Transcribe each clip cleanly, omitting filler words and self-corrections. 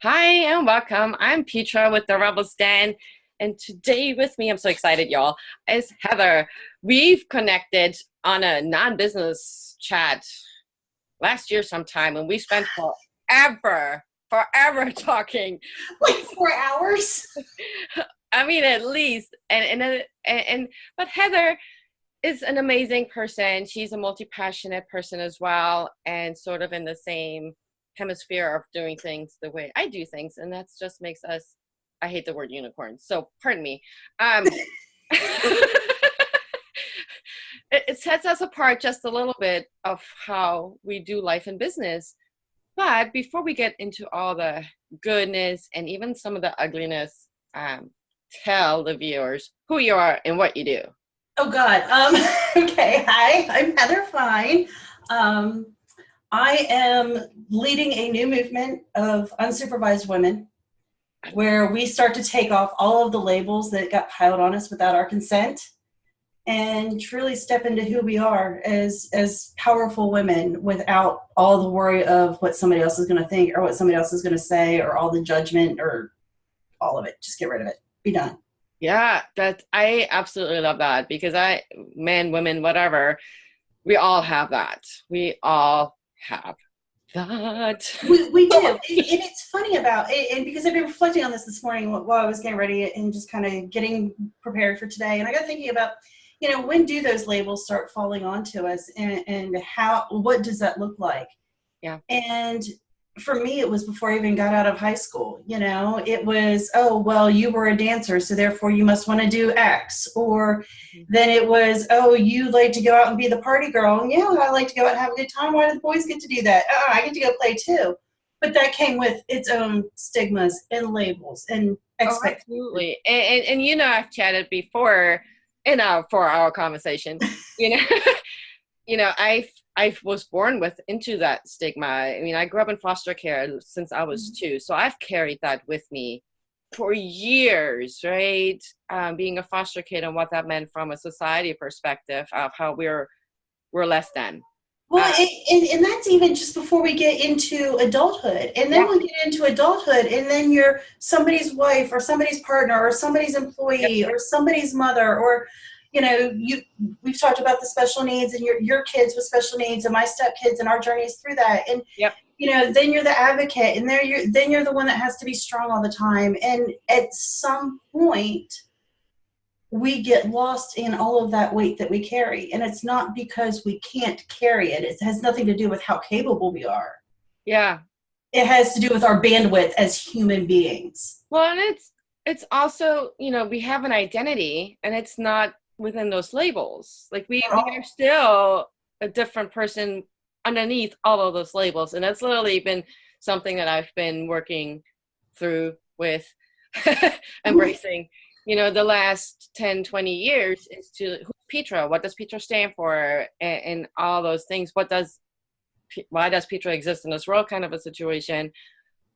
Hi and welcome. I'm Petra with the Rebels Den, and today with me, I'm so excited, y'all, is Heather. We've connected on a non-business chat last year sometime, and we spent forever talking. Like 4 hours. I mean, at least. But Heather is an amazing person. She's a multi-passionate person as well, and sort of in the same hemisphere of doing things the way I do things, and that just makes us. I hate the word unicorn, so pardon me. It sets us apart just a little bit of how we do life and business. But before we get into all the goodness and even some of the ugliness, tell the viewers who you are and what you do. Oh God. Okay. Hi, I'm Heather Fein. I am leading a new movement of unsupervised women where we start to take off all of the labels that got piled on us without our consent and truly step into who we are as powerful women without all the worry of what somebody else is going to think or what somebody else is going to say or all the judgment or all of it. Just get rid of it. Be done. Yeah, that I absolutely love that because men, women, whatever, we all have that. We all have that. We do. And it's funny about it, and because I've been reflecting on this morning while I was getting ready and just kind of getting prepared for today. And I got thinking about, when do those labels start falling onto us and what does that look like? Yeah. And for me, it was before I even got out of high school. It was, oh, well, you were a dancer, so therefore you must want to do X. Or then it was, oh, you like to go out and be the party girl. And yeah, I like to go out and have a good time. Why do the boys get to do that? Oh, I get to go play too. But that came with its own stigmas and labels and Oh, expectations. absolutely. And I've chatted before in our 4 hour conversation. You know, I was born with into that stigma. I mean, I grew up in foster care since I was 2, so I've carried that with me for years, right? Being a foster kid and what that meant from a society perspective of how we're less than. Well, and that's even just before we get into adulthood. And then Yeah. we get into adulthood, and then you're somebody's wife or somebody's partner or somebody's Yep. employee or somebody's mother or, we've talked about the special needs and your kids with special needs and my stepkids and our journeys through that. And, Yep. then you're the advocate and then you're the one that has to be strong all the time. And at some point, we get lost in all of that weight that we carry. And it's not because we can't carry it. It has nothing to do with how capable we are. Yeah. It has to do with our bandwidth as human beings. Well, and it's also, we have an identity and it's not within those labels. Like we are still a different person underneath all of those labels. And that's literally been something that I've been working through with embracing, the last 10, 20 years is to who's Petra? What does Petra stand for? And all those things. Why does Petra exist in this world kind of a situation?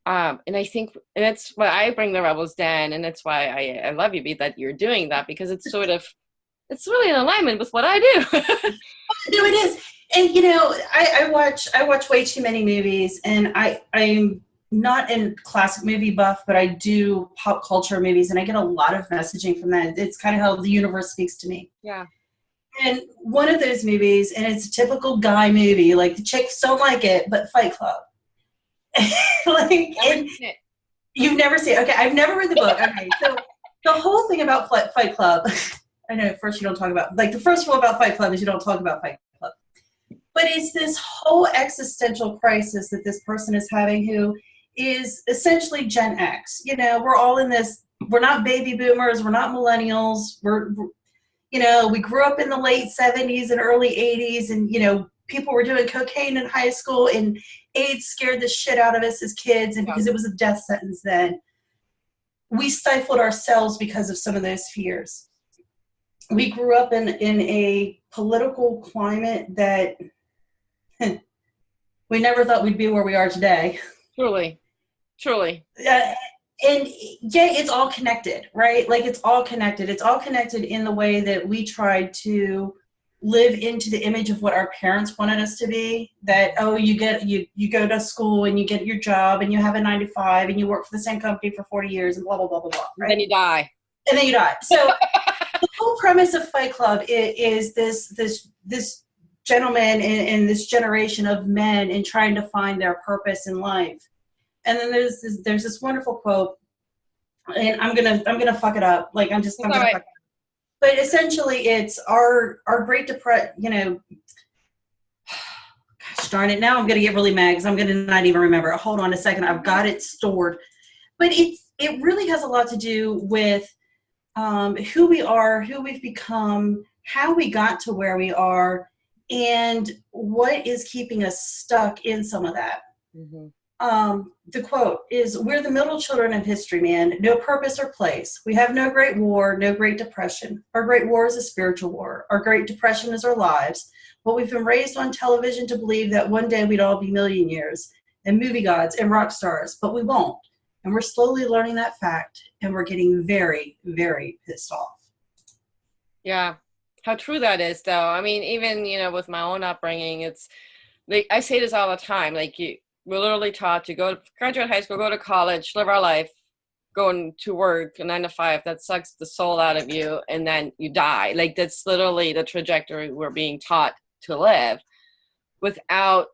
And I think, and that's why I bring the Rebels Den, and that's why I love you, Beat, that you're doing that, because it's really in alignment with what I do. No, it is. And I watch way too many movies, and I'm not a classic movie buff, but I do pop culture movies, and I get a lot of messaging from that. It's kind of how the universe speaks to me. Yeah. And one of those movies, and it's a typical guy movie, like the chicks don't like it, but Fight Club. And you've never seen it. Okay, I've never read the book. Okay, so the whole thing about Fight Club, I know at first you don't talk about, like the first rule about Fight Club is you don't talk about Fight Club. But it's this whole existential crisis that this person is having who is essentially Gen X. We're all in this, we're not baby boomers, we're not millennials, we grew up in the late 70s and early 80s, and people were doing cocaine in high school, and AIDS scared the shit out of us as kids, and because it was a death sentence then. We stifled ourselves because of some of those fears. We grew up in a political climate that we never thought we'd be where we are today. Truly. And yeah, it's all connected, right? Like it's all connected. It's all connected in the way that we tried to live into the image of what our parents wanted us to be. That, oh, you go to school and you get your job and you have a 9 to 5 and you work for the same company for 40 years and blah blah blah blah blah. Right? Then you die. And then you die. So the whole premise of Fight Club is this gentleman in this generation of men in trying to find their purpose in life. And then there's this wonderful quote, and I'm gonna fuck it up. Like I'm gonna fuck it up. But essentially, it's our Great Depression. You know, gosh darn it! Now I'm gonna get really mad because I'm gonna not even remember. Hold on a second. I've got it stored. But it really has a lot to do with who we are, who we've become, how we got to where we are, and what is keeping us stuck in some of that. Mm-hmm. The quote is, "We're the middle children of history, man. No purpose or place. We have no great war, no great depression. Our great war is a spiritual war. Our great depression is our lives. But we've been raised on television to believe that one day we'd all be millionaires and movie gods and rock stars, but we won't. And we're slowly learning that fact, and we're getting very, very pissed off." Yeah, how true that is, though. I mean, even, you know, with my own upbringing, it's like, I say this all the time, like, we're literally taught to go graduate high school, go to college, live our life, going to work 9 to 5. That sucks the soul out of you, and then you die. Like, that's literally the trajectory we're being taught to live, without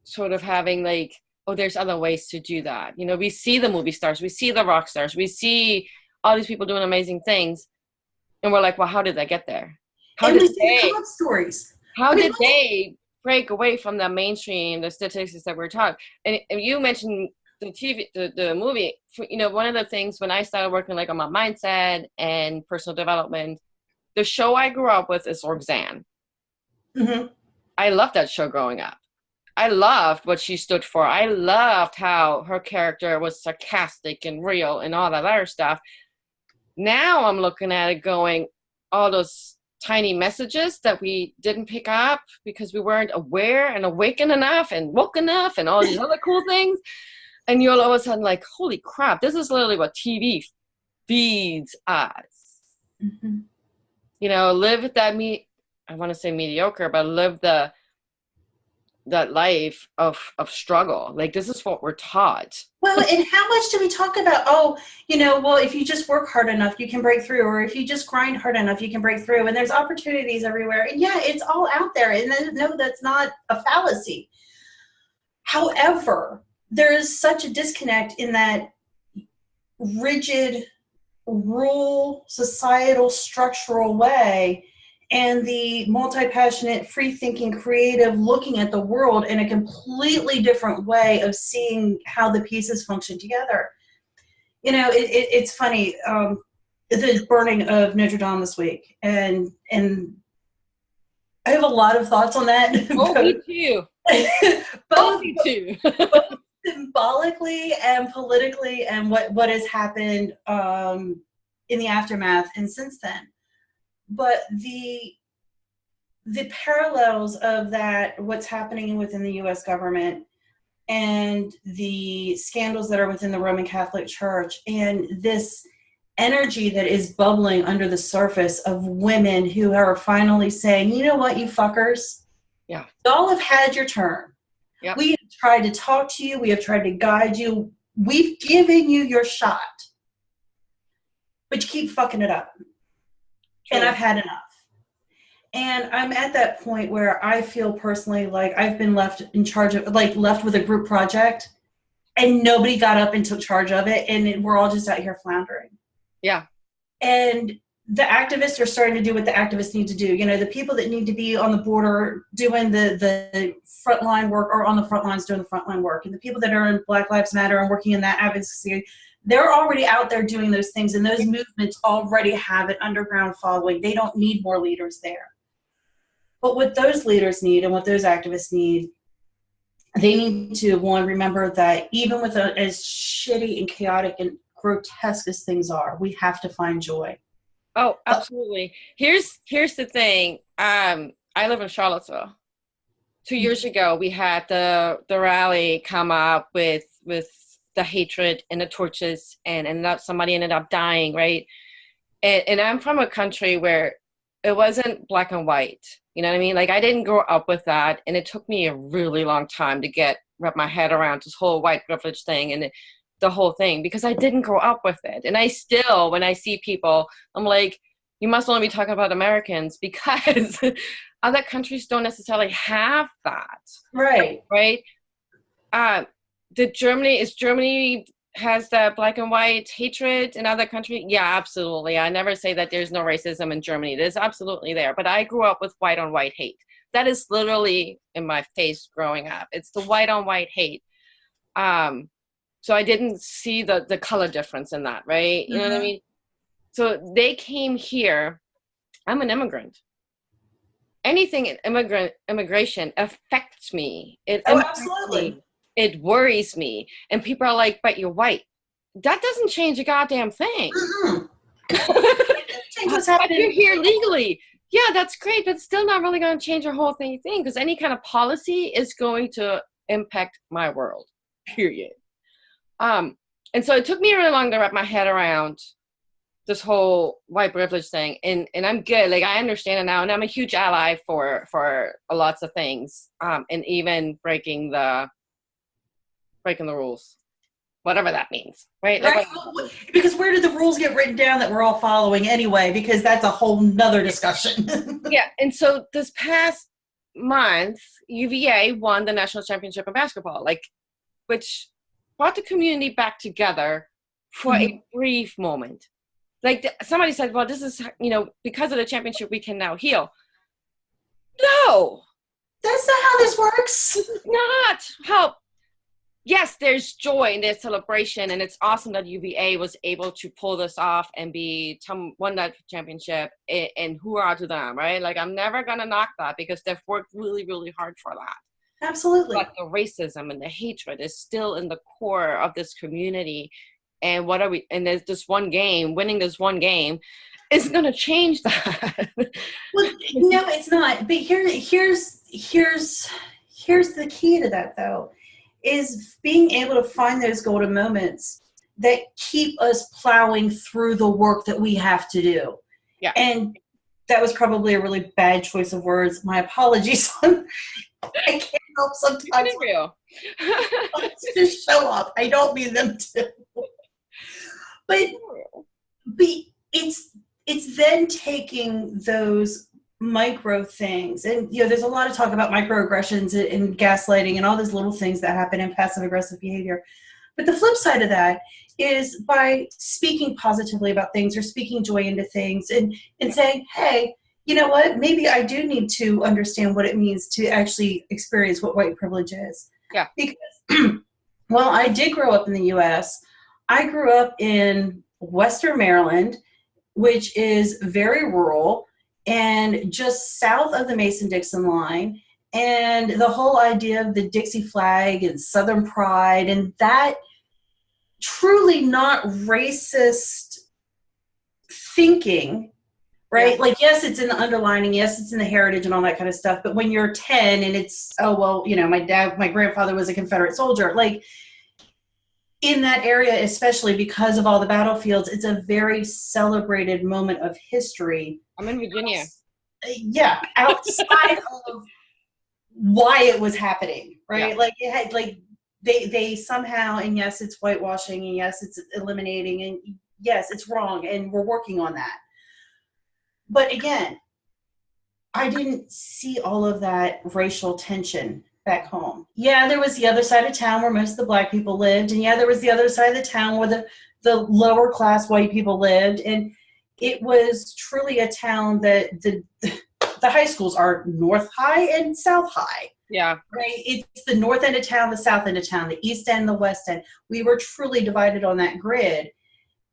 sort of having like, oh, there's other ways to do that. You know, we see the movie stars, we see the rock stars, we see all these people doing amazing things, and we're like, well, how did they get there? How did they break away from the mainstream, the statistics that we're taught? And you mentioned the TV, the movie. You know, one of the things when I started working like on my mindset and personal development, the show I grew up with is Roxanne. Mm-hmm. I loved that show growing up. I loved what she stood for. I loved how her character was sarcastic and real and all that other stuff. Now I'm looking at it going, all those tiny messages that we didn't pick up because we weren't aware and awakened enough and woke enough and all these other cool things. And you're all of a sudden like, holy crap, this is literally what TV feeds us. Mm-hmm. You know, live that I want to say mediocre, but live that life of struggle. Like, this is what we're taught. Well, and how much do we talk about, oh, you know, well, if you just work hard enough, you can break through, or if you just grind hard enough, you can break through, and there's opportunities everywhere. And yeah, it's all out there, and no, that's not a fallacy. However, there is such a disconnect in that rigid rule, societal, structural way, and the multi-passionate, free-thinking, creative, looking at the world in a completely different way of seeing how the pieces function together. You know, it's funny, the burning of Notre Dame this week, and I have a lot of thoughts on that. Oh, me too. Me too. Both symbolically and politically, and what has happened in the aftermath and since then. But the parallels of that, what's happening within the U.S. government, and the scandals that are within the Roman Catholic Church, and this energy that is bubbling under the surface of women who are finally saying, you know what, you fuckers? Yeah. Y'all have had your turn. Yep. We have tried to talk to you. We have tried to guide you. We've given you your shot. But you keep fucking it up. And I've had enough. And I'm at that point where I feel personally like I've been left in charge of, like, left with a group project, and nobody got up and took charge of it, and we're all just out here floundering. Yeah. And the activists are starting to do what the activists need to do. You know, the people that need to be on the border doing the frontline work are on the front lines doing the frontline work. And the people that are in Black Lives Matter and working in that advocacy, they're already out there doing those things, and those movements already have an underground following. They don't need more leaders there. But what those leaders need and what those activists need, they need to, one, remember that even with as shitty and chaotic and grotesque as things are, we have to find joy. Oh, absolutely. Here's the thing. I live in Charlottesville. 2 years ago, we had the rally come up with the hatred and the torches, and somebody ended up dying, right? And I'm from a country where it wasn't black and white. You know what I mean? Like I didn't grow up with that, and it took me a really long time to wrap my head around this whole white privilege thing and the whole thing, because I didn't grow up with it. And I still, when I see people, I'm like, you must only be talking about Americans, because other countries don't necessarily have that. Right. Right? Germany has that black and white hatred in other countries? Yeah, absolutely. I never say that there's no racism in Germany. It is absolutely there. But I grew up with white on white hate. That is literally in my face growing up. It's the white on white hate. So I didn't see the color difference in that, right? You know what I mean? So they came here. I'm an immigrant. Anything in immigration affects me. It impacts Absolutely. me. It worries me. And people are like, but you're white. That doesn't change a goddamn thing. Change what's But you're happening. here legally. Yeah, that's great, but it's still not really going to change the whole thing, because any kind of policy is going to impact my world, period. And so it took me really long to wrap my head around this whole white privilege thing, and I'm good. Like I understand it now, and I'm a huge ally for lots of things, and even breaking the rules, whatever that means, right? Like, Right. Because where did the rules get written down that we're all following anyway? Because that's a whole nother discussion. yeah. And so this past month, UVA won the national championship in basketball, like, which brought the community back together for a brief moment. Like somebody said, well, this is, because of the championship, we can now heal. No, That's not how this works. not how. Yes, there's joy and there's celebration, and it's awesome that UVA was able to pull this off and won that championship, and hoorah to them, right? Like I'm never gonna knock that, because they've worked really, really hard for that. Absolutely. But the racism and the hatred is still in the core of this community. And what are we? And there's this one game, winning this one game, is gonna change that. Well, no, it's not. But here's the key to that, though, is being able to find those golden moments that keep us plowing through the work that we have to do. Yeah. And that was probably a really bad choice of words. My apologies. I can't help sometimes to show up. I don't mean them to. But it's then taking those micro things, and there's a lot of talk about microaggressions and gaslighting and all those little things that happen in passive aggressive behavior. But the flip side of that is by speaking positively about things or speaking joy into things and saying, hey, you know what, maybe I do need to understand what it means to actually experience what white privilege is. Yeah. Because well, I did grow up in the US. I grew up in Western Maryland, which is very rural and just south of the Mason-Dixon line. And the whole idea of the Dixie flag and Southern pride, and that truly not racist thinking, right? Yeah. Like, yes, it's in the underlining, yes, it's in the heritage and all that kind of stuff. But when you're 10 and it's, oh, well, my grandfather was a Confederate soldier, like, in that area, especially because of all the battlefields, it's a very celebrated moment of history. I'm in Virginia. Yeah, outside of why it was happening, right? Yeah. Like it had, like they somehow, and yes, it's whitewashing, and yes, it's eliminating, and yes, it's wrong, and we're working on that. But again, I didn't see all of that racial tension back home. Yeah, there was the other side of town where most of the black people lived, and yeah, there was the other side of the town where the lower class white people lived, and it was truly a town that the high schools are North High and South High. Yeah. Right? It's the north end of town, the south end of town, the east end, the west end. We were truly divided on that grid,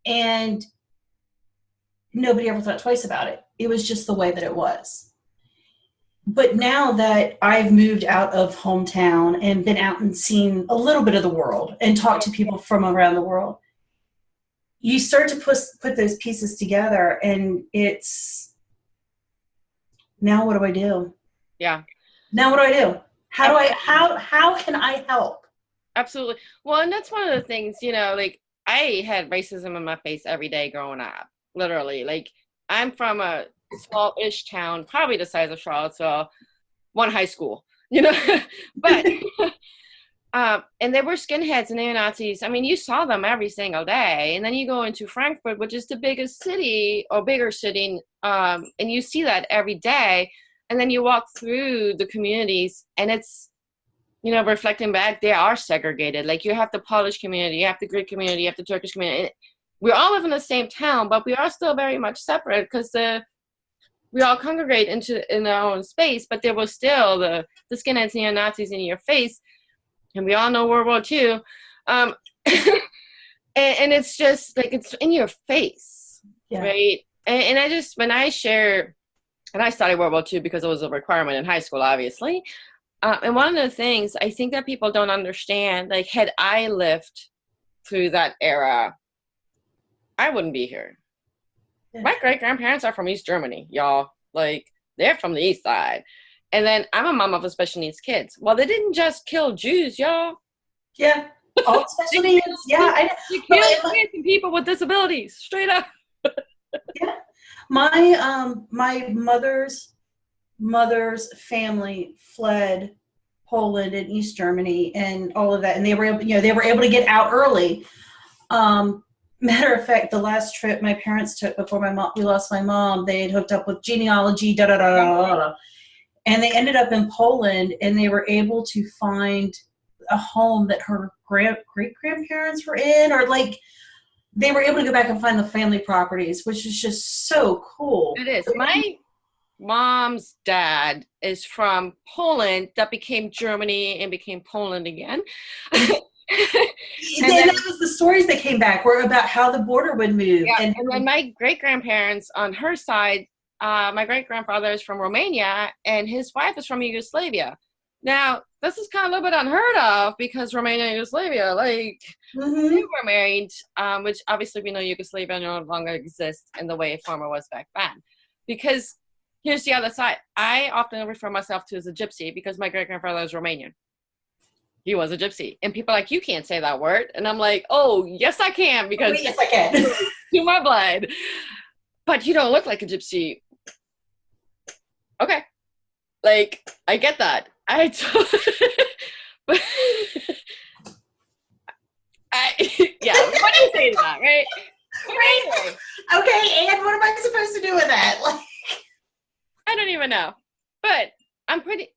and nobody ever thought twice about it. It was just the way that it was. But now that I've moved out of hometown and been out and seen a little bit of the world and talked to people from around the world, you start to put those pieces together, and it's, now what do I do? Yeah. Now what do I do? How can I help? Absolutely. Well, and that's one of the things, like I had racism in my face every day growing up, literally. Like I'm from a small-ish town, probably the size of Charlottesville, one high school, but and they were skinheads and neo-Nazis. I mean, you saw them every single day. And then you go into Frankfurt, which is the biggest city or bigger city, and you see that every day. And then you walk through the communities, and it's, reflecting back, they are segregated. Like, you have the Polish community, you have the Greek community, you have the Turkish community. We all live in the same town, but we are still very much separate because we all congregate in our own space. But there was still the skinheads, neo-Nazis in your face. And we all know World War II. And it's just like, it's in your face, right? And I just, when I share, and I studied World War II because it was a requirement in high school, obviously. And one of the things I think that people don't understand, like, had I lived through that era, I wouldn't be here. Yeah. My great-grandparents are from East Germany, y'all. Like, they're from the East Side. And then I'm a mom of a special needs kids. Well, they didn't just kill Jews, y'all. Yeah, all special needs. Yeah, I know. They killed kids and people with disabilities, straight up. Yeah, my mother's family fled Poland and East Germany and all of that, and they were able to get out early. Matter of fact, the last trip my parents took before we lost my mom, they had hooked up with genealogy, da da da da da. And they ended up in Poland, and they were able to find a home that her great-grandparents were in, or like they were able to go back and find the family properties, which is just so cool. It is. My mom's dad is from Poland that became Germany and became Poland again. And then that was the stories that came back were about how the border would move. Yeah, and then my great-grandparents on her side, my great-grandfather is from Romania, and his wife is from Yugoslavia. Now, this is kind of a little bit unheard of because Romania and Yugoslavia, like, they were married, which obviously we know Yugoslavia no longer exists in the way former was back then. Because here's the other side. I often refer myself to as a gypsy because my great-grandfather is Romanian. He was a gypsy. And people are like, you can't say that word. And I'm like, oh, yes, I can, because yes, I can. To my blood. But you don't look like a gypsy. Okay. Like, I get that. But yeah, what do you say to that, right? Right. Okay, and what am I supposed to do with that? Like, I don't even know. But I'm pretty,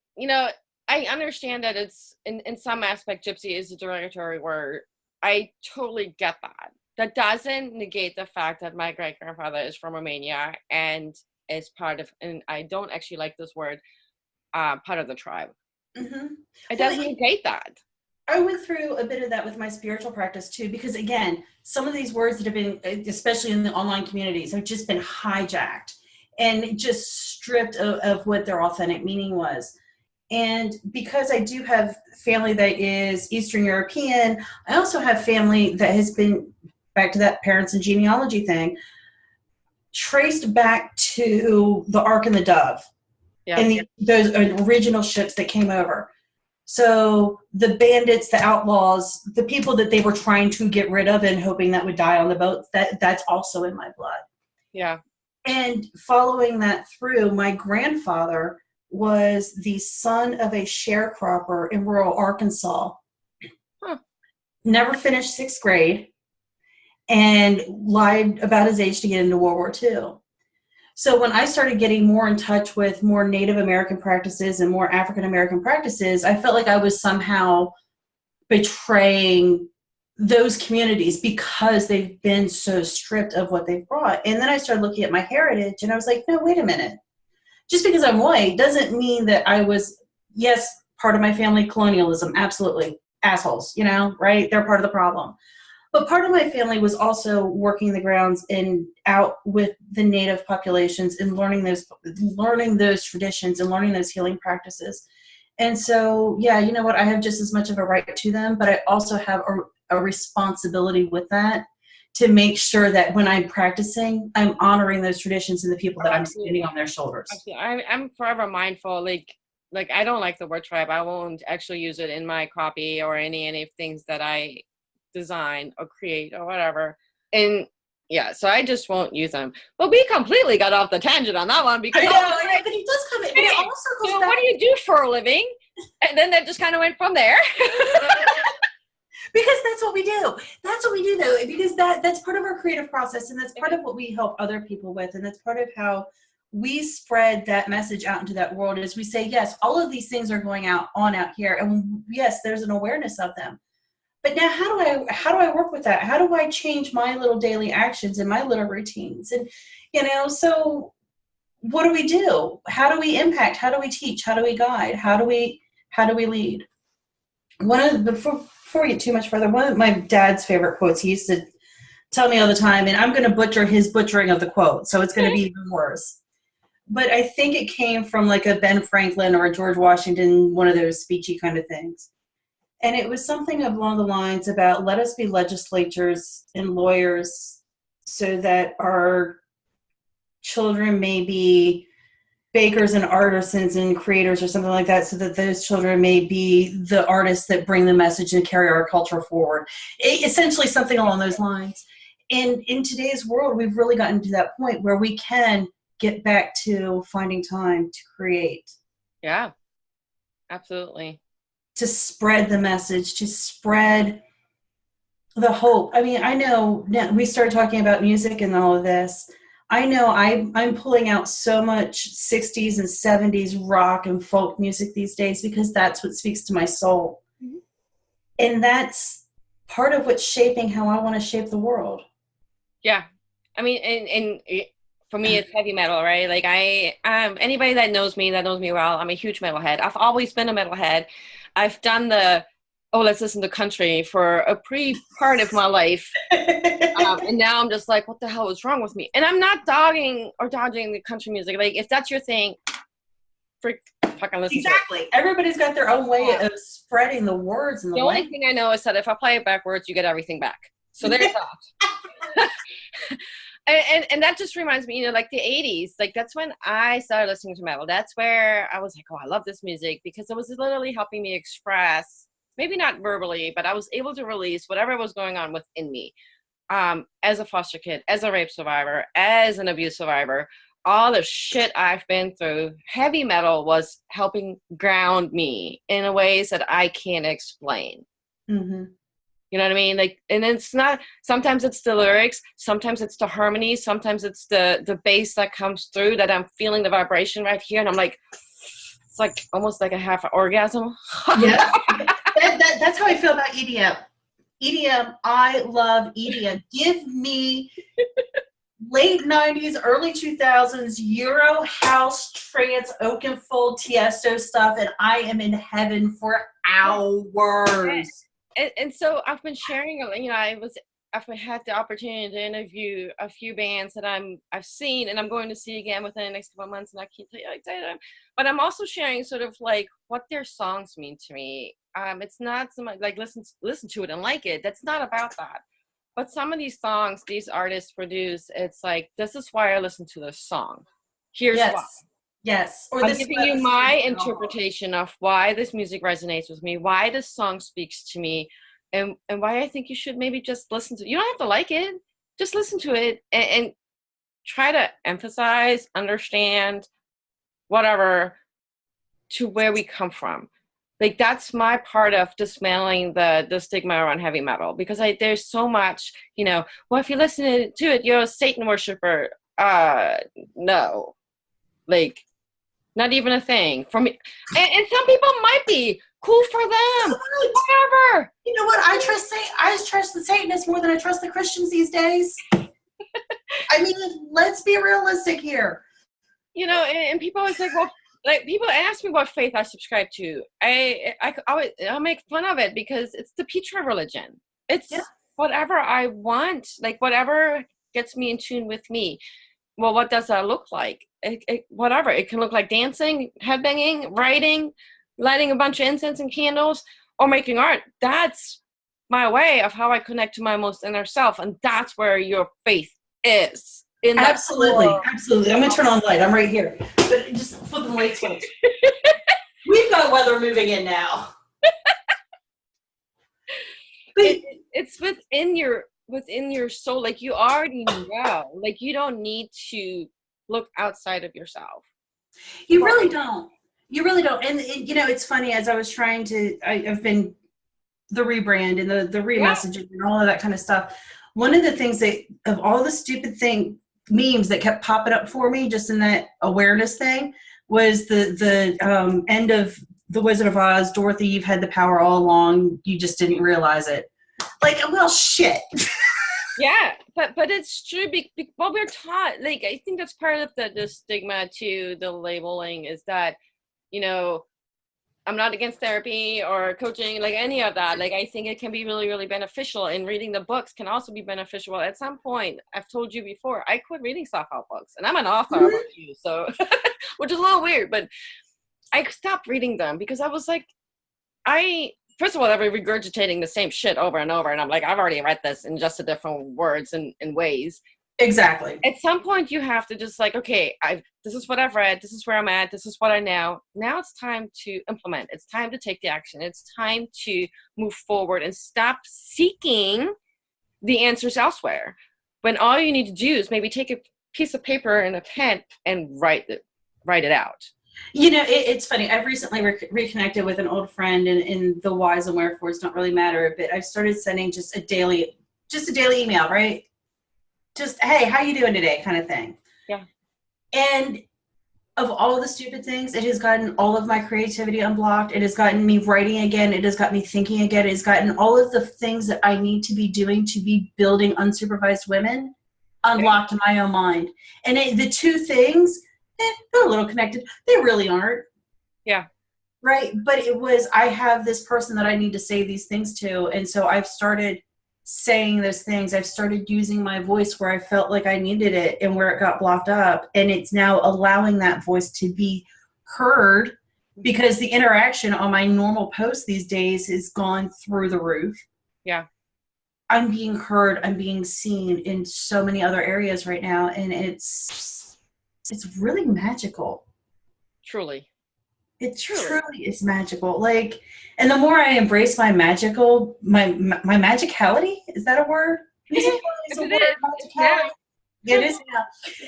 I understand that it's, in some aspect, gypsy is a derogatory word. I totally get that. That doesn't negate the fact that my great-grandfather is from Romania and is part of, and I don't actually like this word, part of the tribe. Mm-hmm. It doesn't negate that. I went through a bit of that with my spiritual practice too, because again, some of these words that have been, especially in the online communities, have just been hijacked and just stripped of what their authentic meaning was. And because I do have family that is Eastern European, I also have family that has been, back to that parents and genealogy thing, traced back to the Ark and the Dove. Yeah. And those original ships that came over. So the bandits, the outlaws, the people that they were trying to get rid of and hoping that would die on the boat, that's also in my blood. Yeah. And following that through, my grandfather was the son of a sharecropper in rural Arkansas. Huh. Never finished 6th grade and lied about his age to get into World War II. So when I started getting more in touch with more Native American practices and more African American practices, I felt like I was somehow betraying those communities because they've been so stripped of what they've brought. And then I started looking at my heritage and I was like, no, wait a minute. Just because I'm white doesn't mean that I was, yes, part of my family colonialism, absolutely. Assholes, right? They're part of the problem. But part of my family was also working the grounds and out with the Native populations and learning those traditions and learning those healing practices. And so, yeah, you know what? I have just as much of a right to them, but I also have a responsibility with that to make sure that when I'm practicing, I'm honoring those traditions and the people that I'm standing on their shoulders. I'm forever mindful. Like I don't like the word tribe. I won't actually use it in my copy or any things that I design or create or whatever. And Yeah, so I just won't use them. But we completely got off the tangent on that one because I know, but he does come in. But it all circles so back. what do you do for a living? And then that just kind of went from there. Because that's what we do. That's what we do, though, because that's part of our creative process, and that's part of what we help other people with, and that's part of how we spread that message out into that world. Is we say, yes, all of these things are going out here, and yes, there's an awareness of them. But now, how do I work with that? How do I change my little daily actions and my little routines? And so what do we do? How do we impact? How do we teach? How do we guide? How do we lead? Before we get too much further, one of my dad's favorite quotes, he used to tell me all the time, and I'm going to butcher his butchering of the quote, so it's going to be even worse. But I think it came from like a Ben Franklin or a George Washington, one of those speechy kind of things. And it was something along the lines about, let us be legislators and lawyers so that our children may be bakers and artisans and creators or something like that, so that those children may be the artists that bring the message and carry our culture forward. Essentially something along those lines. And in today's world, we've really gotten to that point where we can get back to finding time to create. Yeah, absolutely. To spread the message, to spread the hope. I mean, I know we started talking about music and all of this. I know I'm pulling out so much 60s and 70s rock and folk music these days because that's what speaks to my soul. Mm-hmm. And that's part of what's shaping how I want to shape the world. Yeah. I mean, and for me, it's heavy metal, right? Like anybody that knows me well, I'm a huge metalhead. I've always been a metalhead. I've done let's listen to country for a part of my life. And now I'm just like, what the hell is wrong with me? And I'm not dodging the country music. Like, if that's your thing, fucking listen exactly. to it. Everybody's got their own way of spreading the words. And the only thing I know is that if I play it backwards, you get everything back. So there's that. And that just reminds me, like the 80s, like that's when I started listening to metal. That's where I was like, oh, I love this music because it was literally helping me express, maybe not verbally, but I was able to release whatever was going on within me. As a foster kid, as a rape survivor, as an abuse survivor, all the shit I've been through, heavy metal was helping ground me in ways that I can't explain. Mm-hmm. You know what I mean? Like, and it's not, sometimes it's the lyrics, sometimes it's the harmony, sometimes it's the bass that comes through that I'm feeling the vibration right here. And I'm like, it's like almost like a half orgasm. Yeah. That's how I feel about EDM. EDM, I love EDM. Give me late 90s, early 2000s, Euro, house, trance, Oakenfold, Tiesto stuff, and I am in heaven for hours. And so I've been sharing, I've had the opportunity to interview a few bands that I've seen and I'm going to see again within the next couple of months, and I can't tell you how excited I am. But I'm also sharing sort of like what their songs mean to me. It's not so much like listen to it and like it. That's not about that. But some of these songs these artists produce, it's like, this is why I listen to this song. Here's why. Yes. Or I'm giving you my interpretation of why this music resonates with me, why this song speaks to me, and why I think you should maybe just listen to it. You don't have to like it. Just listen to it and try to emphasize, understand, whatever, to where we come from. Like, that's my part of dismantling the stigma around heavy metal, because there's so much, well, if you listen to it, you're a Satan worshiper. No. Like, not even a thing for me. And some people might be cool for them. Whatever. You know what? I trust the Satanists more than I trust the Christians these days. I mean, let's be realistic here. And people always like, well, like, people ask me what faith I subscribe to. I'll make fun of it because it's the Petra religion. It's whatever I want, like whatever gets me in tune with me. Well, what does that look like? Whatever. It can look like dancing, headbanging, writing, lighting a bunch of incense and candles, or making art. That's my way of how I connect to my most inner self, and that's where your faith is. Absolutely. I'm going to turn on light. I'm right here. But just flip the light switch. We've got weather moving in now. It's within within your soul. Like you already know. Like you don't need to look outside of yourself. You really don't. You really don't. And, it's funny, as I was trying to, I've been the rebrand and the Yeah. remessaging and all of that kind of stuff. One of the things that, of all the stupid memes that kept popping up for me just in that awareness thing, was the end of The Wizard of Oz. Dorothy, you've had the power all along. You just didn't realize it. Like, well, shit. Yeah, but it's true. What we're taught, like I think that's part of the stigma to the labeling is that, you know, I'm not against therapy or coaching, like any of that. Like I think it can be really, really beneficial, and reading the books can also be beneficial. At some point, I've told you before, I quit reading self-help books, and I'm an author Mhm. about you, so which is a little weird, but I stopped reading them because I was like, first of all, I was regurgitating the same shit over and over, and I'm like, I've already read this in just a different words and ways. Exactly. At some point you have to just like, okay, this is what I've read, this is where I'm at, this is what I know. Now it's time to implement. It's time to take the action. It's time to move forward and stop seeking the answers elsewhere. When all you need to do is maybe take a piece of paper and a pen and write it out. It's funny. I've recently reconnected with an old friend, and the whys and wherefores don't really matter. But I've started sending just a daily email, right? Just, hey, how you doing today, kind of thing. Yeah. And of all the stupid things, it has gotten all of my creativity unblocked. It has gotten me writing again. It has got me thinking again. It has gotten all of the things that I need to be doing to be building unsupervised women unlocked in my own mind. And the two things, they're a little connected. They really aren't. Yeah. Right. But I have this person that I need to say these things to. And so I've started saying those things. I've started using my voice where I felt like I needed it and where it got blocked up. And it's now allowing that voice to be heard, because the interaction on my normal posts these days has gone through the roof. Yeah. I'm being heard. I'm being seen in so many other areas right now. And it's really magical. Truly. It truly is magical. Like, and the more I embrace my magicality, is that a word? It's a word. Magicality. It is now.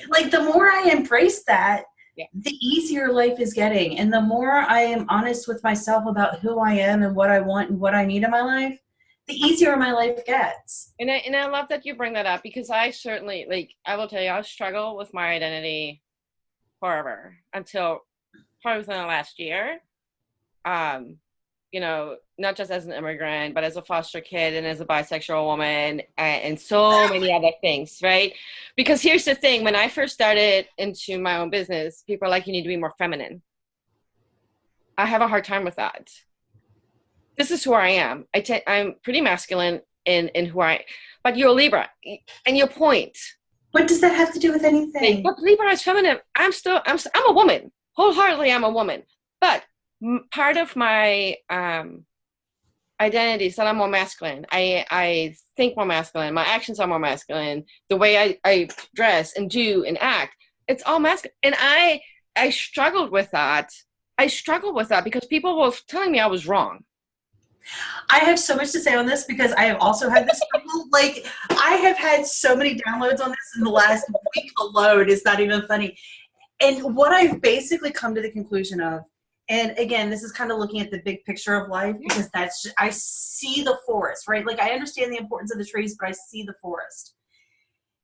Like, the more I embrace that, the easier life is getting. And the more I am honest with myself about who I am and what I want and what I need in my life, the easier my life gets. And I love that you bring that up, because I certainly, like, I will tell you, I struggle with my identity forever until probably within the last year. Not just as an immigrant, but as a foster kid and as a bisexual woman and so many other things, right? Because here's the thing, when I first started into my own business, people are like, you need to be more feminine. I have a hard time with that. This is who I am. I'm pretty masculine in who but you're a Libra, and your point. What does that have to do with anything? But Libra is feminine. I'm a woman. Wholeheartedly, I'm a woman. But part of my identity is that I'm more masculine. I think more masculine. My actions are more masculine. The way I dress and do and act, it's all masculine. And I struggled with that. Because people were telling me I was wrong. I have so much to say on this, because I have also had this struggle. Like, I have had so many downloads on this in the last week alone. It's not even funny. And what I've basically come to the conclusion of, and again, this is kind of looking at the big picture of life, because I see the forest, right? Like, I understand the importance of the trees, but I see the forest.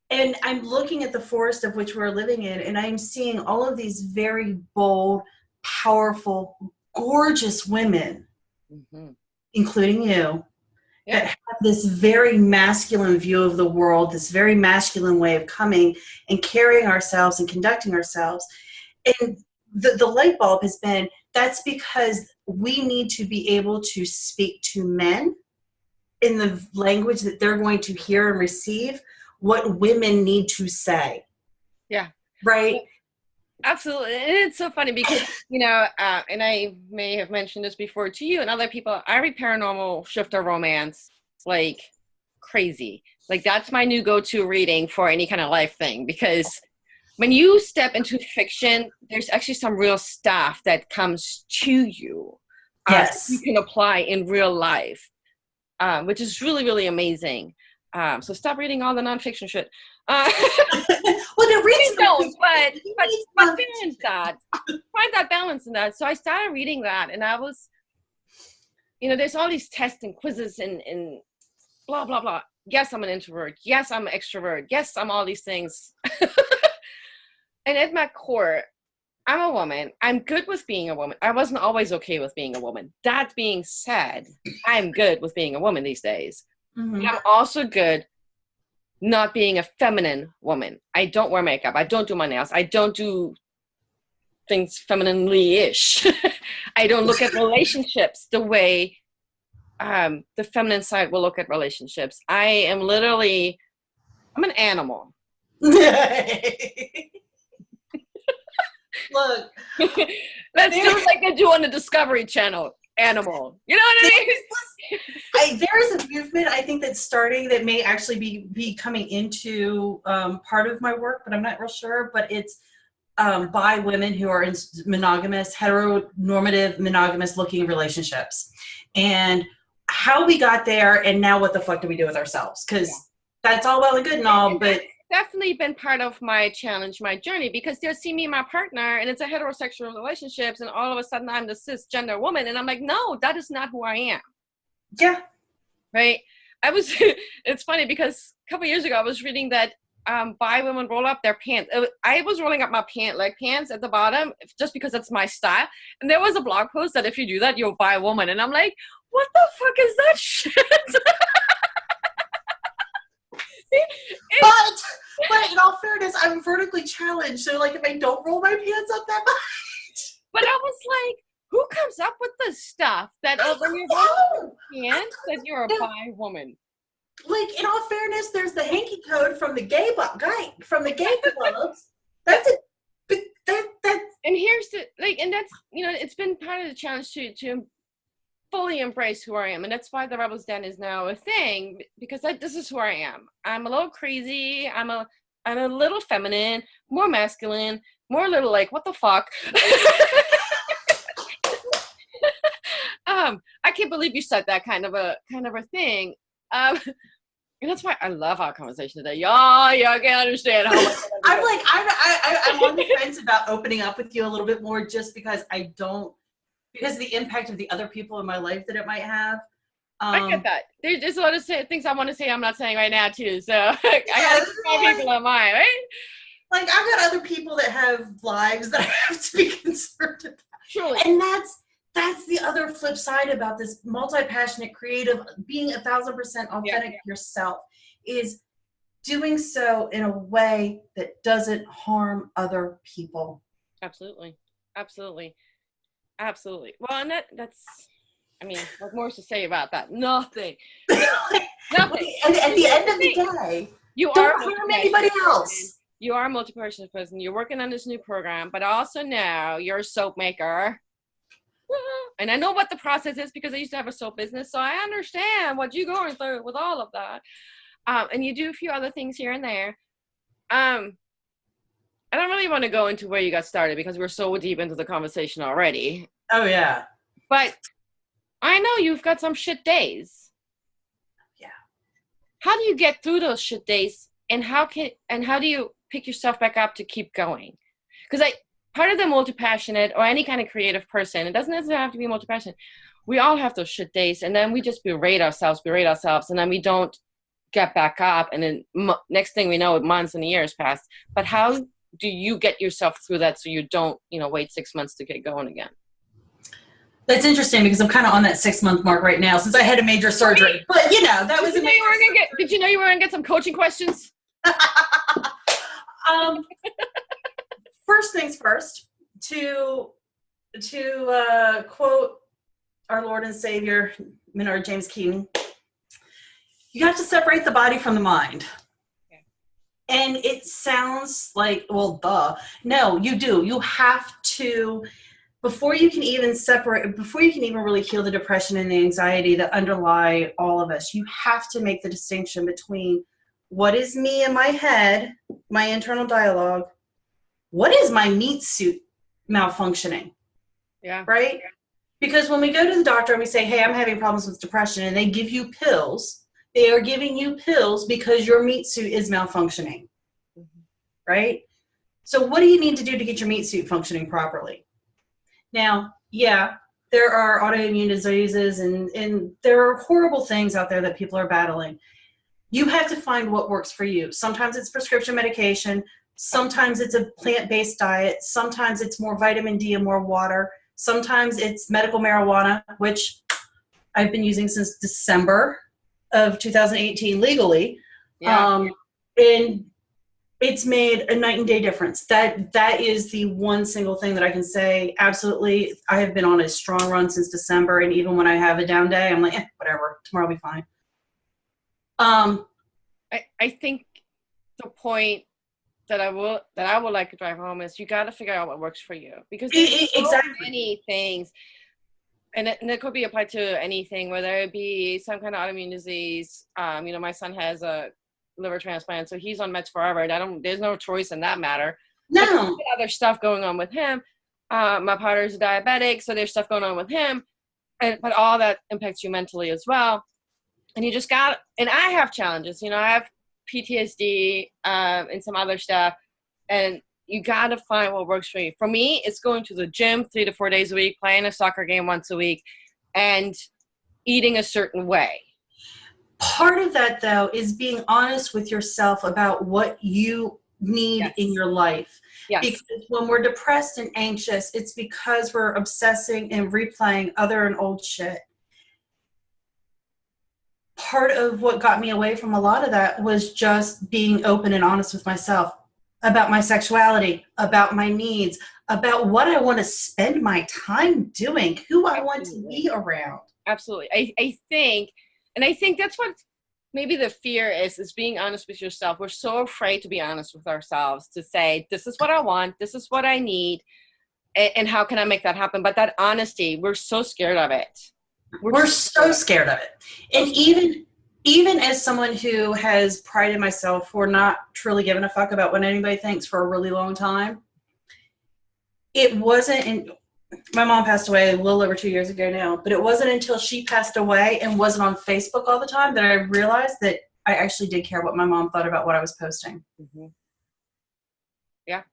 And I'm looking at the forest of which we're living in, and I'm seeing all of these very bold, powerful, gorgeous women, including you, that have this very masculine view of the world, this very masculine way of coming and carrying ourselves and conducting ourselves. And the light bulb has been, that's because we need to be able to speak to men in the language that they're going to hear and receive what women need to say. Yeah. Right? Absolutely. And it's so funny because, and I may have mentioned this before to you and other people, I read paranormal shifter romance like crazy. Like, that's my new go-to reading for any kind of life thing, because when you step into fiction, there's actually some real stuff that comes to you. Yes. You can apply in real life, which is really, really amazing. So stop reading all the nonfiction shit. Well, the reason Don't, but balance that. Find that balance in that. So I started reading that, and I was, there's all these tests and quizzes and blah blah blah. Yes, I'm an introvert. Yes, I'm an extrovert. Yes, I'm all these things. And at my core, I'm a woman. I'm good with being a woman. I wasn't always okay with being a woman. That being said, I'm good with being a woman these days. Mm-hmm. But I'm also good not being a feminine woman. I don't wear makeup. I don't do my nails. I don't do things femininely-ish. I don't look at relationships the way the feminine side will look at relationships. I'm an animal. Look. Let's do it like they do on the Discovery Channel. Animal. You know what I mean? There is a movement, I think, that's starting that may actually be coming into part of my work, but I'm not real sure. But it's by women who are in monogamous, heteronormative, monogamous-looking relationships. And how we got there, and now what the fuck do we do with ourselves? Because that's all well and good and all, but definitely been part of my challenge, my journey, because they'll see me and my partner and it's a heterosexual relationships, and all of a sudden I'm the cisgender woman, and I'm like, no, that is not who I am. Yeah. Right. It's funny because a couple of years ago I was reading that bi women roll up their pants. I was rolling up my leg pants at the bottom just because it's my style, and there was a blog post that if you do that you're a bi woman, and I'm like, what the fuck is that shit? But in all fairness, I'm vertically challenged, so like if I don't roll my pants up that much. But I was like, who comes up with the stuff that when you're rolling your pants that you're a bi woman? Like, in all fairness, there's the hanky code from the gay clubs. That's it. That. And here's and that's it's been part of the challenge to fully embrace who I am, and that's why the Rebels Den is now a thing, because this is who I am. I'm a little crazy. I'm a little feminine, more masculine, more little like what the fuck. I can't believe you said that kind of a thing. And that's why I love our conversation today. Y'all can't understand how much I'm on the fence about opening up with you a little bit more, just because because of the impact of the other people in my life that it might have. I get that. There's just a lot of things I want to say I'm not saying right now too. So I got more people on mine, right? Like, I've got other people that have lives that I have to be concerned about. Truly. And that's the other flip side about this multi-passionate, creative, being 1,000% authentic yourself, is doing so in a way that doesn't harm other people. Absolutely. Well, and that's, I mean, what more to say about that? Nothing. Nothing. And at the end of the day, don't harm anybody else. You are a multi-person person. You're working on this new program, but also now you're a soap maker. And I know what the process is because I used to have a soap business, so I understand what you're going through with all of that. And you do a few other things here and there. I don't really want to go into where you got started because we're so deep into the conversation already. Oh, yeah. But I know you've got some shit days. Yeah. How do you get through those shit days, and how do you pick yourself back up to keep going? Because part of the multi-passionate or any kind of creative person, it doesn't necessarily have to be multi-passionate. We all have those shit days, and then we just berate ourselves, and then we don't get back up, and then next thing we know, months and years pass. But how do you get yourself through that so you don't, wait 6 months to get going again? That's interesting because I'm kind of on that 6 month mark right now since I had a major surgery. But that was did you know you were gonna get some coaching questions? First things first, to quote our Lord and Savior, Maynard James Keenan, you have to separate the body from the mind. Okay. And it sounds like, well, duh. No, you do. You have to, before you can even really heal the depression and the anxiety that underlie all of us, you have to make the distinction between what is me in my head, my internal dialogue, what is my meat suit malfunctioning? Yeah. Right? Because when we go to the doctor and we say, hey, I'm having problems with depression, and they give you pills They are giving you pills because your meat suit is malfunctioning, right? So what do you need to do to get your meat suit functioning properly? Now, yeah, there are autoimmune diseases and there are horrible things out there that people are battling. You have to find what works for you. Sometimes it's prescription medication. Sometimes it's a plant-based diet. Sometimes it's more vitamin D and more water. Sometimes it's medical marijuana, which I've been using since December of 2018 legally. Yeah. And it's made a night and day difference. That is the one single thing that I can say. Absolutely. I have been on a strong run since December. And even when I have a down day, I'm like, whatever, tomorrow will be fine. I think the point that I would like to drive home is you got to figure out what works for you, because there's so many things, and it could be applied to anything, whether it be some kind of autoimmune disease. My son has a liver transplant, so he's on meds forever, and there's no choice in that matter. No. Other stuff going on with him. My partner's diabetic, so there's stuff going on with him, but all that impacts you mentally as well. And you just and I have challenges, I have PTSD and some other stuff, and you got to find what works for you. For me, it's going to the gym 3 to 4 days a week, playing a soccer game once a week, and eating a certain way. Part of that, though, is being honest with yourself about what you need in your life. Yes. Because when we're depressed and anxious, it's because we're obsessing and replaying other and old shit. Part of what got me away from a lot of that was just being open and honest with myself about my sexuality, about my needs, about what I want to spend my time doing, who I want to be around. Absolutely. I think that's what maybe the fear is being honest with yourself. We're so afraid to be honest with ourselves, to say, this is what I want, this is what I need, and how can I make that happen? But that honesty, we're so scared of it. We're so scared of it. And even as someone who has prided myself for not truly giving a fuck about what anybody thinks for a really long time, it wasn't, my mom passed away a little over 2 years ago now, but it wasn't until she passed away and wasn't on Facebook all the time that I realized that I actually did care what my mom thought about what I was posting. Mm-hmm. Yeah.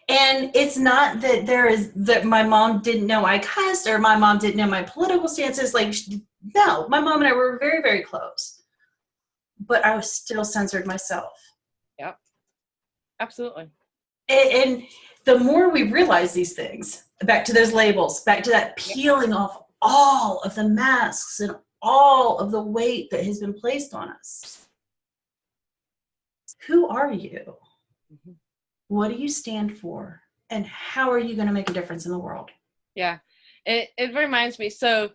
And it's not that my mom didn't know I cussed or my mom didn't know my political stances. Like, no, my mom and I were very, very close. But I was still censored myself. Yep. Absolutely. And the more we realize these things, back to those labels, back to that peeling off all of the masks and all of the weight that has been placed on us. Who are you? Mm-hmm. What do you stand for? And how are you going to make a difference in the world? Yeah. It reminds me. So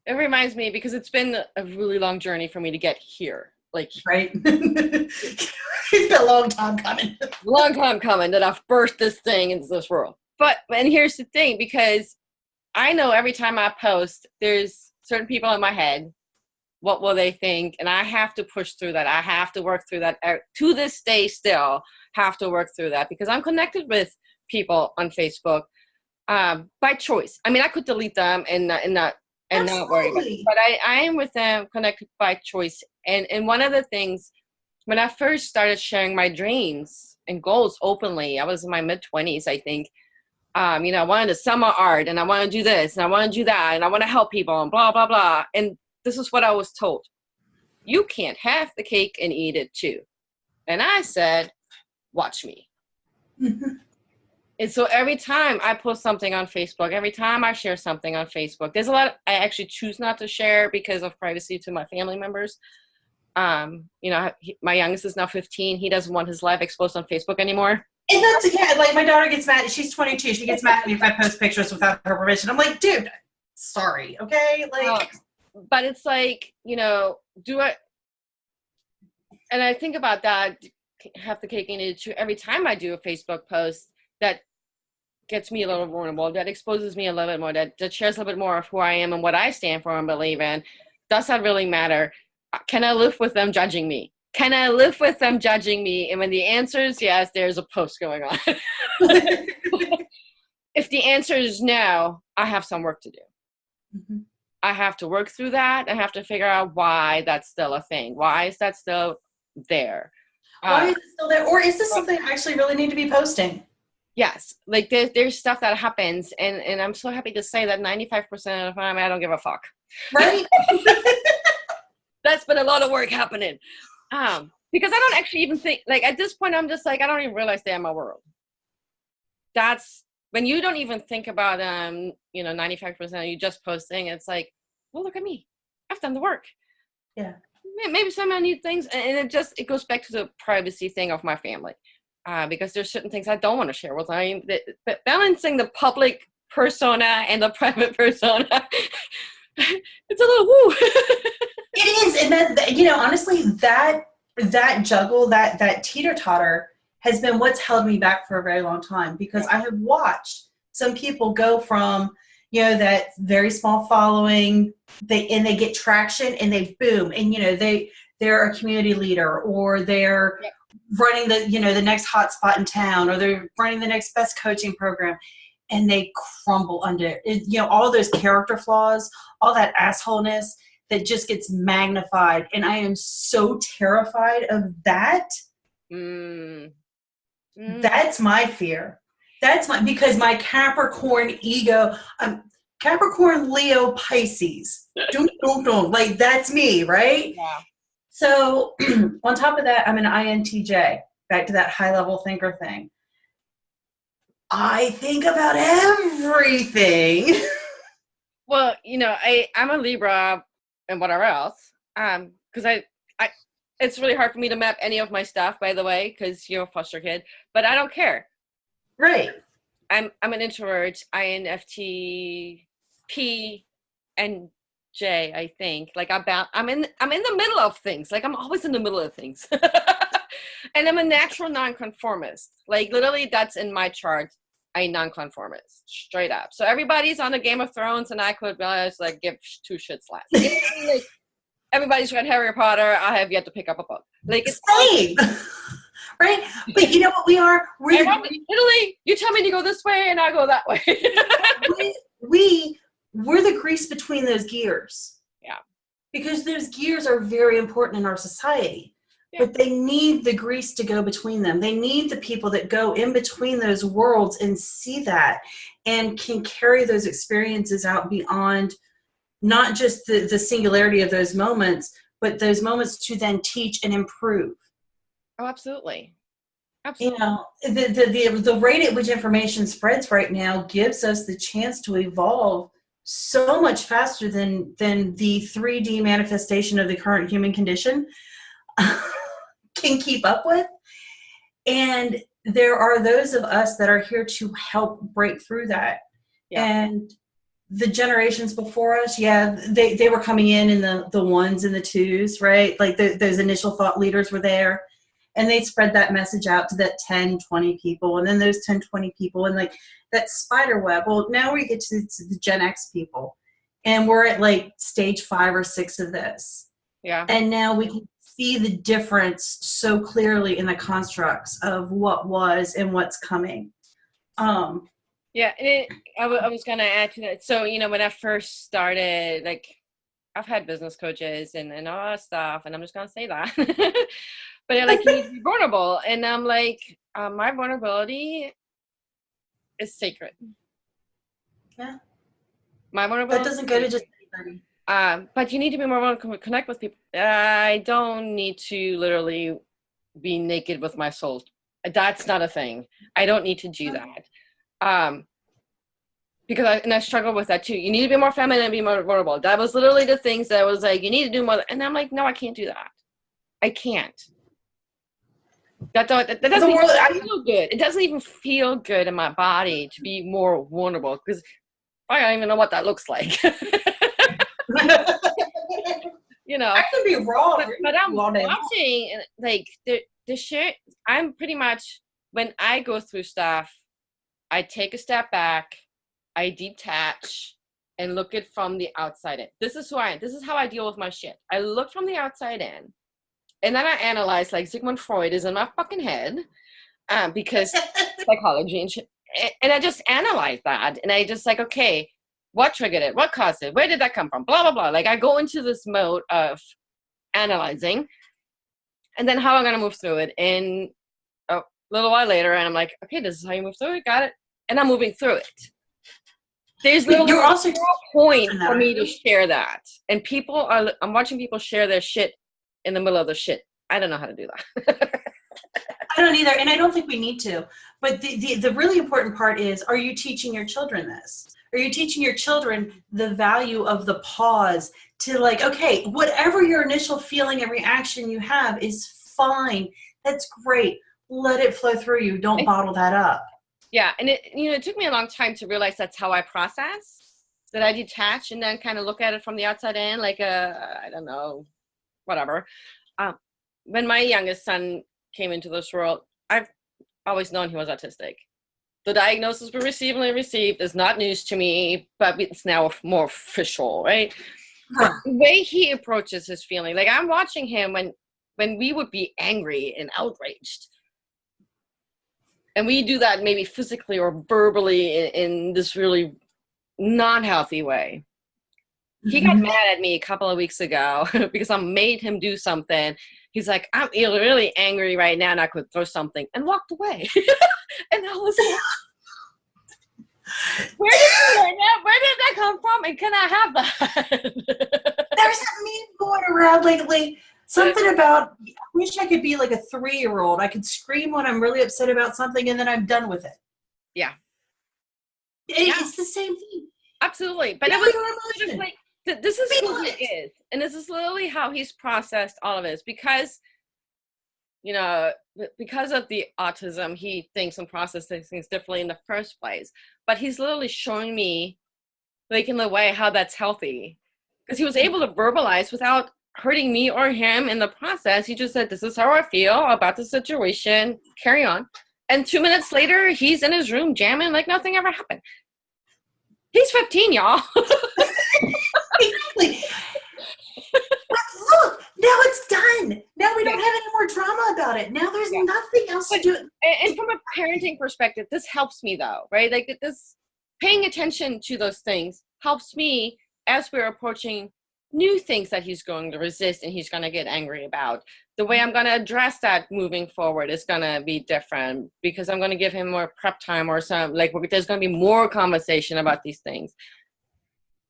it reminds me because it's been a really long journey for me to get here. Like, right. It's been a long time coming. Long time coming that I've birthed this thing into this world. And here's the thing, because I know every time I post, there's certain people in my head. What will they think? And I have to push through that. I have to work through that. To this day still have to work through that, because I'm connected with people on Facebook by choice. I mean, I could delete them and not worry about it. But I am with them connected by choice. And one of the things, when I first started sharing my dreams and goals openly, I was in my mid-20s, I think. I wanted to sell my art, and I want to do this, and I want to do that, and I want to help people, and blah, blah, blah. And this is what I was told. You can't have the cake and eat it too. And I said, watch me. Mm-hmm. And so every time I post something on Facebook, every time I share something on Facebook, there's a lot I actually choose not to share because of privacy to my family members. My youngest is now 15. He doesn't want his life exposed on Facebook anymore. And that's, like my daughter gets mad. She's 22. She gets mad at me if I post pictures without her permission. I'm like, dude, sorry. Okay. But it's like, do it. And I think about that, have the cake and eat it too. Every time I do a Facebook post that gets me a little vulnerable, that exposes me a little bit more, that shares a little bit more of who I am and what I stand for and believe in, does that really matter? Can I live with them judging me? Can I live with them judging me? And when the answer is yes, there's a post going on. If the answer is no, I have some work to do. Mm-hmm. I have to work through that. I have to figure out why that's still a thing. Why is that still there? Why is it still there? Or is this something I actually really need to be posting? Yes, like there's stuff that happens, and I'm so happy to say that 95% of the time I don't give a fuck. Right? That's been a lot of work happening. Because I don't actually even think, like, at this point, I'm just like, I don't even realize they're in my world. That's when you don't even think about, 95% you just posting. It's like, well, look at me. I've done the work. Yeah. Maybe some new things. And it goes back to the privacy thing of my family. Because there's certain things I don't want to share with them. Balancing the public persona and the private persona, it's a little woo. It is. And that, honestly, that juggle, that teeter-totter has been what's held me back for a very long time, because I have watched some people go from, that very small following, they get traction and they boom, and they're a community leader, or they're running the next hot spot in town, or they're running the next best coaching program, and they crumble under it. All those character flaws, all that assholeness that just gets magnified. And I am so terrified of that. That's my fear. Because my Capricorn ego, Capricorn, Leo, Pisces. Don't. Like, that's me, right? Yeah. So on top of that, I'm an INTJ, back to that high level thinker thing. I think about everything. Well, I'm a Libra and whatever else. Because I it's really hard for me to map any of my stuff, by the way, because you're a foster kid. But I don't care. Right. I'm an introvert, INFT, P, and J. I think. Like I'm in the middle of things. Like I'm always in the middle of things. And I'm a natural nonconformist. Like literally, that's in my chart. A nonconformist, straight up. So everybody's on the Game of Thrones, and I could just like give two shits less. Like, everybody's read Harry Potter. I have yet to pick up a book. Like it's same, right? But you know what we are? We're Italy. You tell me to go this way, and I go that way. we're the grease between those gears. Yeah. Because those gears are very important in our society. Yeah. But they need the grease to go between them. They need the people that go in between those worlds and see that and can carry those experiences out beyond not just the singularity of those moments, but those moments to then teach and improve. Oh, absolutely. Absolutely. The rate at which information spreads right now gives us the chance to evolve so much faster than the 3D manifestation of the current human condition can keep up with. And there are those of us that are here to help break through that. Yeah. And the generations before us, they were coming in the ones and the twos, right? Like those initial thought leaders were there, and they spread that message out to that 10, 20 people, and then those 10, 20 people, and like that spider web. Well, now we get to the Gen X people, and we're at like stage 5 or 6 of this. Yeah. And now we can see the difference so clearly in the constructs of what was and what's coming. Yeah, and I was going to add to that. So, when I first started, like, I've had business coaches and all that stuff, and I'm just going to say that. But they're like, you need to be vulnerable. And I'm like, my vulnerability is sacred. Yeah. My vulnerability. That doesn't go to just anybody. But you need to be more vulnerable to connect with people. I don't need to literally be naked with my soul. That's not a thing. I don't need to do that. Because I struggle with that too. You need to be more feminine and be more vulnerable. That was literally the things that was like, you need to do more. And I'm like, no, I can't do that. I can't. That doesn't even feel good. It doesn't even feel good in my body to be more vulnerable, because I don't even know what that looks like. I can be wrong. But I'm watching, like, the shit. I'm pretty much, when I go through stuff, I take a step back, I detach, and look it from the outside in. This is who I am. This is how I deal with my shit. I look from the outside in, and then I analyze, like Sigmund Freud is in my fucking head, because psychology and shit. And I just analyze that, and I just like, okay, What triggered it? What caused it? Where did that come from? Blah, blah, blah. Like I go into this mode of analyzing and then how I'm going to move through it. And a little while later, and I'm like, okay, this is how you move through it. Got it. And I'm moving through it. There's You're also no point for me to share that. And I'm watching people share their shit in the middle of the shit. I don't know how to do that. I don't either, and I don't think we need to. But the really important part is, are you teaching your children this? Are you teaching your children the value of the pause to like, okay, whatever your initial feeling and reaction you have is fine. That's great. Let it flow through you. Don't bottle that up. Yeah, and it took me a long time to realize that's how I process, that I detach and then kind of look at it from the outside in, like I don't know, whatever. When my youngest son came into this world, I've always known he was autistic. The diagnosis we received is not news to me, but it's now more official, right? But the way he approaches his feeling, like I'm watching him when we would be angry and outraged. And we do that maybe physically or verbally in this really non-healthy way. He got mad at me a couple of weeks ago because I made him do something. He's like, I'm really angry right now and I could throw something, and walked away. And I was like, where did that come from? And can I have that? There's a meme going around lately. Something about, I wish I could be like a 3-year-old. I could scream when I'm really upset about something and then I'm done with it. Yeah. It's the same thing. Absolutely. But it was just like, this is who he is. And this is literally how he's processed all of this. Because, because of the autism, he thinks and processes things differently in the first place. But he's literally showing me, like in the way, how that's healthy. Because he was able to verbalize without hurting me or him in the process. He just said, this is how I feel about the situation, carry on. And 2 minutes later, he's in his room jamming like nothing ever happened. He's 15, y'all. Exactly. But look, now it's done. Now we don't have any more drama about it. Now there's nothing else to do. And from a parenting perspective, this helps me though, right? Like this, paying attention to those things helps me as we're approaching new things that he's going to resist and he's going to get angry about. The way I'm going to address that moving forward is going to be different because I'm going to give him more prep time or some, like there's going to be more conversation about these things.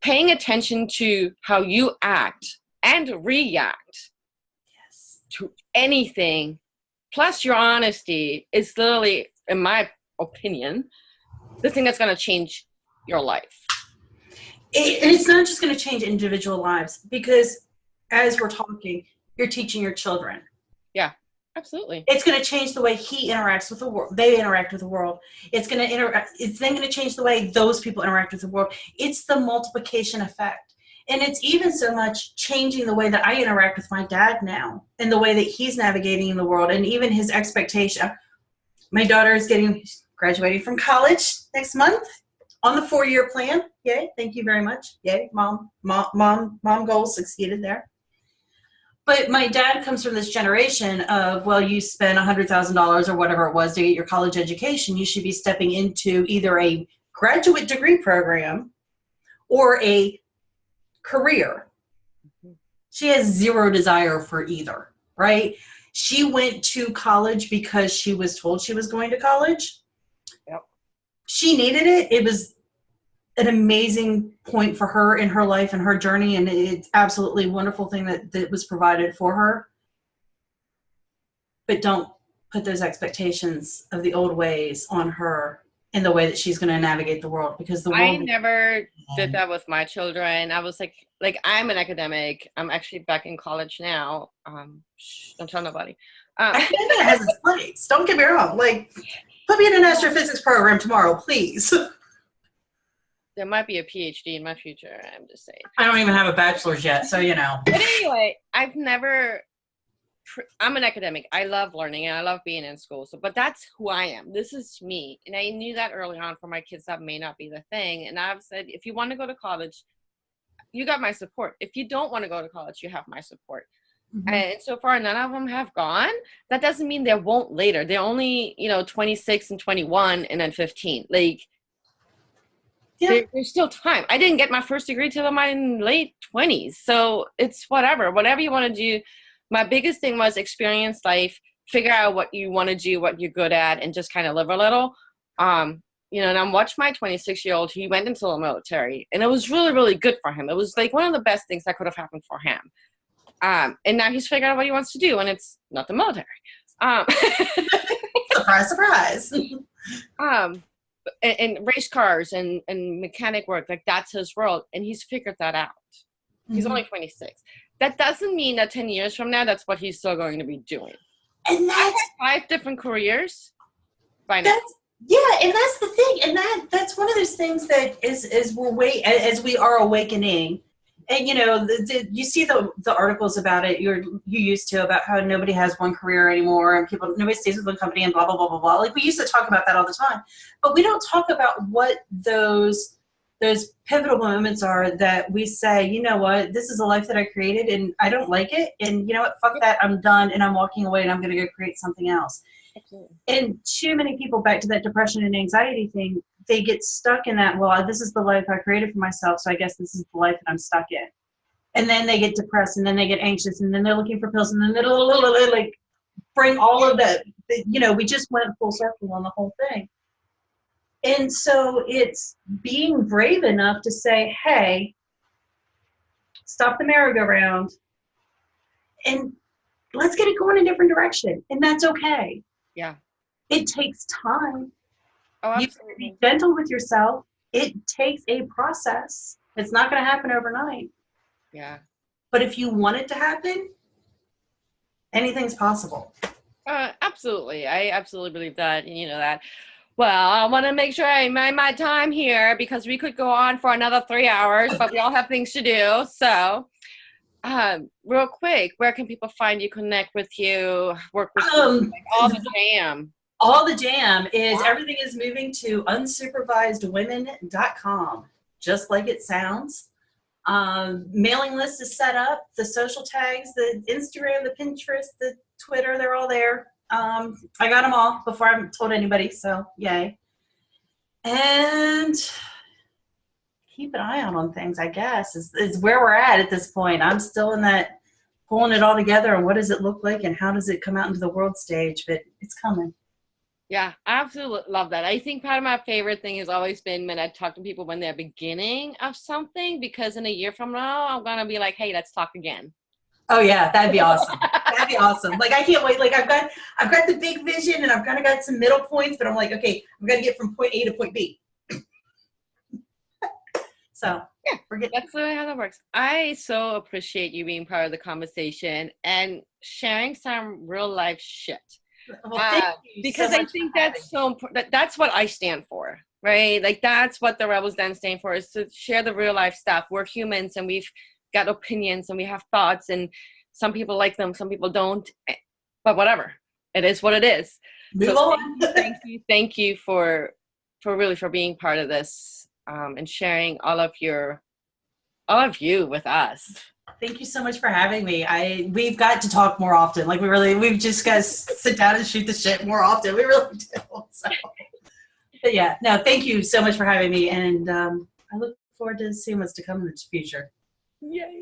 Paying attention to how you act and react to anything, plus your honesty, is literally, in my opinion, the thing that's going to change your life. And it's not just going to change individual lives, because as we're talking, you're teaching your children. Yeah, absolutely. It's going to change the way he interacts with the world. They interact with the world. It's then going to change the way those people interact with the world. It's the multiplication effect. And it's even so much changing the way that I interact with my dad now and the way that he's navigating the world and even his expectation. My daughter is graduating from college next month. On the 4-year plan. Yay. Thank you very much. Yay. Mom goals succeeded there. But my dad comes from this generation of, well, you spend $100,000 or whatever it was to get your college education. You should be stepping into either a graduate degree program or a career. She has zero desire for either, right? She went to college because she was told she was going to college. Yep. She needed it. It was an amazing point for her in her life and her journey, and it's absolutely a wonderful thing that was provided for her. But don't put those expectations of the old ways on her in the way that she's going to navigate the world, because the world. I never did that with my children. I was like I'm an academic. I'm actually back in college now. Don't tell nobody. I think that has its place. Don't get me wrong. Like, put me in an astrophysics program tomorrow, please. There might be a PhD in my future. I'm just saying. I don't even have a bachelor's yet, so you know. But anyway, I'm an academic. I love learning and I love being in school. But that's who I am. This is me. And I knew that early on for my kids. That may not be the thing. And I've said, if you want to go to college, you got my support. If you don't want to go to college, you have my support. Mm-hmm. And so far, none of them have gone. That doesn't mean they won't later. They're only, 26 and 21 and then 15. Like, Yeah. There's still time. I didn't get my first degree till in my late 20s. So it's whatever you want to do. My biggest thing was experience life, figure out what you want to do, what you're good at, and just kind of live a little. And I watched my 26-year-old, he went into the military, and it was really, really good for him. It was like one of the best things that could have happened for him. And now he's figured out what he wants to do, and it's not the military. Surprise, surprise. And race cars and mechanic work, like that's his world, and he's figured that out. He's only 26. That doesn't mean that 10 years from now, that's what he's still going to be doing. And that's 5 different careers by now. And that's the thing. And that's one of those things that is as we are awakening. And you see the articles about it you used to, about how nobody has one career anymore and nobody stays with one company and blah blah blah blah blah. Like we used to talk about that all the time, but we don't talk about what those pivotal moments are that we say, you know what, this is a life that I created and I don't like it, and you know what, fuck that, I'm done and I'm walking away and I'm going to go create something else. Absolutely. And too many people, back to that depression and anxiety thing, they get stuck in that, well, this is the life I created for myself, so I guess this is the life that I'm stuck in. And then they get depressed, and then they get anxious, and then they're looking for pills, and then they'll like bring all of that. We just went full circle on the whole thing. And so it's being brave enough to say, hey, stop the merry-go-round, and let's get it going in a different direction. And that's okay. Yeah. It takes time. Oh, absolutely. You have to be gentle with yourself. It takes a process. It's not going to happen overnight. Yeah. But if you want it to happen, anything's possible. Absolutely. I absolutely believe that. And you know that. Well, I want to make sure I mind my time here because we could go on for another 3 hours, but we all have things to do. So, real quick, where can people find you, connect with you, work with you, like all the jam? All the jam is, everything is moving to unsupervisedwomen.com, just like it sounds. Mailing list is set up, the social tags, the Instagram, the Pinterest, the Twitter, they're all there. I got them all before I told anybody, so yay. And keep an eye out on things, I guess, is where we're at this point. I'm still in that pulling it all together and what does it look like and how does it come out into the world stage, but it's coming. Yeah, I absolutely love that. I think part of my favorite thing has always been when I talk to people when they're beginning of something, because in a year from now, I'm going to be like, hey, let's talk again. Oh yeah, that'd be awesome. That'd be awesome. Like I can't wait. Like I've got the big vision and I've kind of got some middle points, but I'm like, okay, I'm going to get from point A to point B. So yeah, we're good. That's how that works. I so appreciate you being part of the conversation and sharing some real life shit. Well, because I think that's so important. That's what I stand for, right? Like that's what the Rebels Den stand for, is to share the real life stuff. We're humans and we've got opinions and we have thoughts, and some people like them, some people don't, but whatever. It is what it is. Move on. Thank you for being part of this and sharing all of you with us. Thank you so much for having me. We've got to talk more often. Like we've just got to sit down and shoot the shit more often. We really do. So, but yeah, no, thank you so much for having me. And I look forward to seeing what's to come in the future. Yay.